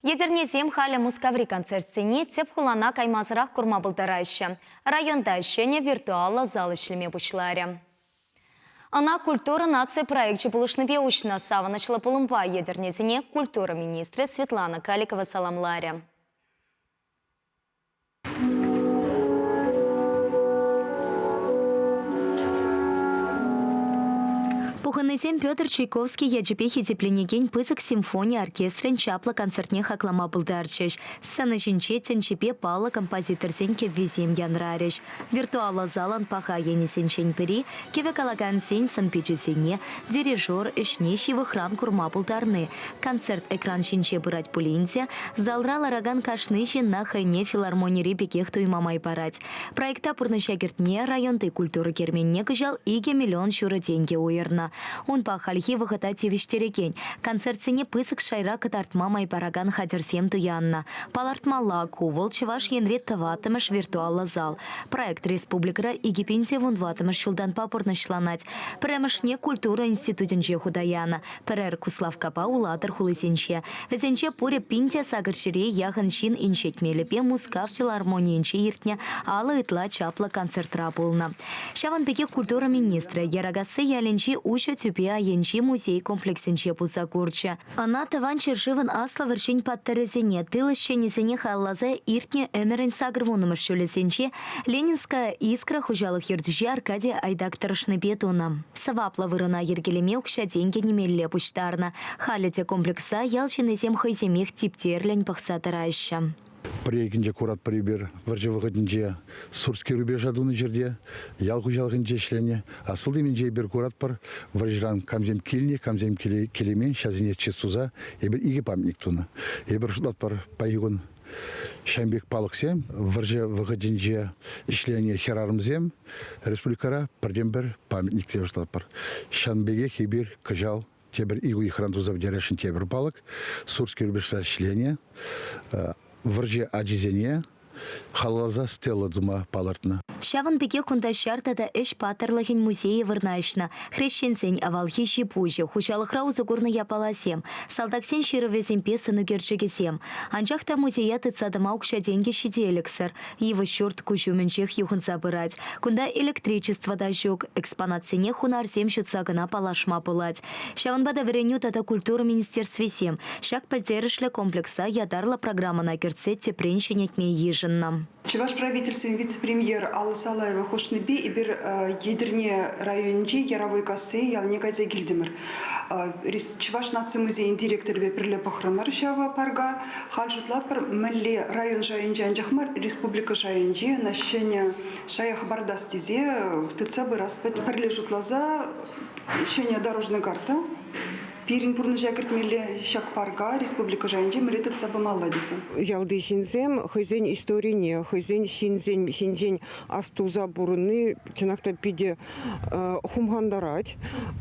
Едернезем халя мускаври концертсене теп хулана каймазырах курма былтырайшы. Районда шене виртуалла зал ишлеме бушларе. Ана культура нации проекте булышныбе учна саванычлы пулымба едернезене культура министры Светлана Каликова саламларе. Пуханезем Петр Чайковский яджипехи зепленеген пызык симфония оркестрен чапла концертне хаклама былдарчыш. Сцена жинче тенчепе пала композитор зенке визем янрарыш. Виртуала залан паха енесен ченпери, кеве калаган сен санпичесене, дирижер ишнещивы хран курма былдарны. Концерт экран жинче бырать пулинзе, залра лараган кашныщи на хайне филармонии пекех туймамай парать. Проекта пурнышагертне районды культуры керменне кыжал иге миллион шуры деньги уерна. Он пахальхи выхотати виштерекен. Концертсене пысык шайра катартма майпараган хадерсем туянна. Палартмала кувол чеваш енрет таватымыш виртуалла зал. Проект республикара игипинсе вунватымыш шулдан папурнышланать. Премышне культура институтенче худаяна. Перер Куславкапа улатыр хулысенче. Везенче пуре пинте сагыршире яхан чин инчетмелепе мускав филармониенче иртне алы ытла чапла концертра пулна. Шаван пеке культура министра ярагасы яленчи уша тюпе аенчи музей комплексенче пулса курча. Ана таван чершиван асла вершень подтерезене тылыщенесене халлазе иртне эмерен сагрвунымыш шулесенче Ленинская искра хужалых ердюже Аркадия Айдактарышны бетуна. Савапла вырына ергелеме укша деньги немелле пуштарна. Халите комплекса ялченезем хайземех типтерлень пахса тараща. Приекинже курат прибер, варжевыгынже сурский рубеж адуны жерде, ялгу жалгынже ішлене, асылды менже бер курат пар, варжиран камзем келемен, шазине честуза, ебір иге памятник туны. Ебір шулат пар пайгун шамбек палықсем, варжевыгынже ішлене херарымзем, республикара пардембер памятник те шулат пар. Шанбеге хебір кыжал, тебір игу ихрантузав дерешін тебір палық, сурский рубеж ішлене, варже аджизене, халаза стелла дума палартна. Шаван пеке кунда шартада эш патерлахин музее вырнайшна. Хрещенсень авалхи шипуже, хучалық раузы горны япаласем. Салдаксен шировезен песыну герчегесем. Анчахта музея тыцадыма укша деньги шиделексер. Его шорт кучуменчех юхын забырать. Кунда электричество да жук. Экспонатсене хунарсем шутсагына палашма пылать. Шаван бада вереню тата культура министерстве сем. Шак пальтерышля комплекса ядарла программа на керцете пренщенетме ежинном. Чуваш правительствен вице-премьер Алла Салаева хошныбе и бир едерне районче яровой кассы ялне газе гильдемер. Чуваш наци музейн директор бе прирле похрамар шава парга хальшутлат пар мэлли район жайынче анжахмар республика жайынче нащене шаях бардастизе тыца бы распать прирле жутлаза щене дорожная карта. Пирин пурны жакертмеле шак парга республика жайынче мретет сабамалла десем. Ялды шинзем, хызен историне, хызен шинзен астуза бурны, чынакта пиде хумгандарать.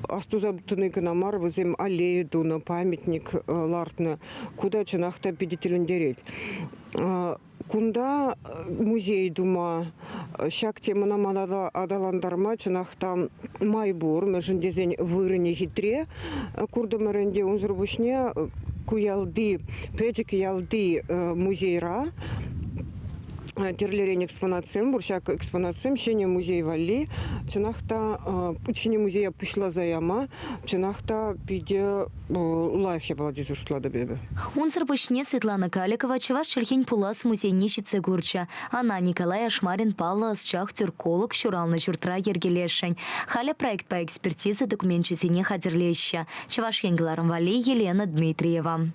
Астуза бутыны канамар вызем аллею дуна, памятник лартны, куда чынакта пиде телендереть. Кунда музей дума шак темана манада адаландарма чынахта майбур межіндезен вырыне хитре курдымырынде унзрубушне куялды педжик ялды музейра терлерен экспонациям, буршак экспонациям, щене музей вали, чынахта щене музея пушла заяма, чынахта пиде лайф я была дизушла до бебе. Унсыр пушне Светлана Каликова чеваш шельхень пулас музейничице гурча. Она Николай Ашмарин пала с чах тюрколог щурална журтра ергелешень. Халя проект по экспертизе документчизине хадерлеща. Чеваш енгеларом вали Елена Дмитриева.